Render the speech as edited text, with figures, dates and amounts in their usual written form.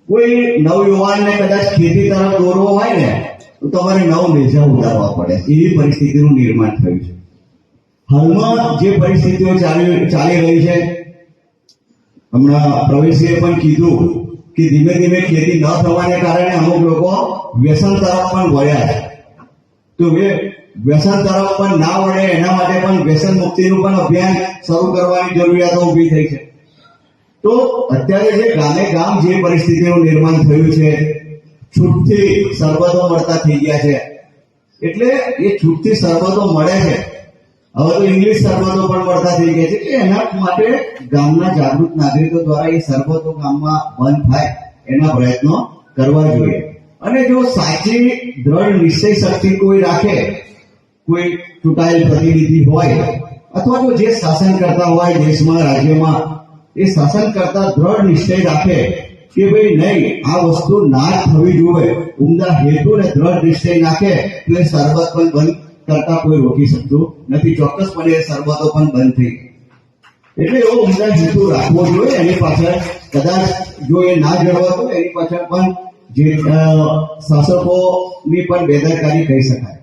કોઈ નવયુવાનને કદાચ ખેતી તરફ દોરવો હોય ને તો તમારે નવ નેજા ઉતારવા પડે, એવી પરિસ્થિતિનું નિર્માણ થયું છે. હાલમાં જે પરિસ્થિતિઓ ચાલી રહી છે, હમણાં પ્રવેશીએ પણ કીધું કે ધીમે ધીમે ખેતી ન થવાને કારણે અમુક લોકો વ્યસન તરફ પણ વળ્યા છે. તો વ્યસન તરફ પણ ના વળે એના માટે પણ વ્યસન મુક્તિનું પણ અભિયાન શરૂ કરવાની જરૂરિયાતો ઊભી થઈ છે. તો અત્યારે જે ગામે ગામ જે પરિસ્થિતિનું નિર્માણ થયું છે, છૂટથી સરબતો મળતા થઈ ગયા છે. એટલે એ છૂટથી સરબતો મળે છે, હવે તો ઇંગ્લિશ સરબતો પણ મળતા થઈ ગયા છે. કે એના માટે ગામના જાગૃત નાગરિકો દ્વારા એ સરબતો ગામમાં બંધ થાય એના પ્રયત્નો કરવા જોઈએ. અને જો સાચી દ્રઢ નિશ્ચય શક્તિ કોઈ રાખે, કોઈ ચૂંટાયેલ પ્રતિનિધિ હોય અથવા તો જે શાસન કરતા હોય દેશમાં, રાજ્યમાં, એ શાસન કરતા દ્રઢ નિશ્ચય રાખે કે ભાઈ નહીં, આ વસ્તુ ના થવી જોઈએ, ઉમદા હેતુ ને દ્રઢ નિશ્ચય નાખે તો એ સરબત પણ બંધ કરતા કોઈ રોકી શકતું નથી. ચોક્કસપણે એ સરબતો પણ બંધ થઈ. એટલે એવો ઉમદા હેતુ રાખવો જોઈએ. એની પાછળ કદાચ જો એ ના જળવાતો એની પાછળ પણ જે શાસકોની પણ બેદરકારી કહી શકાય.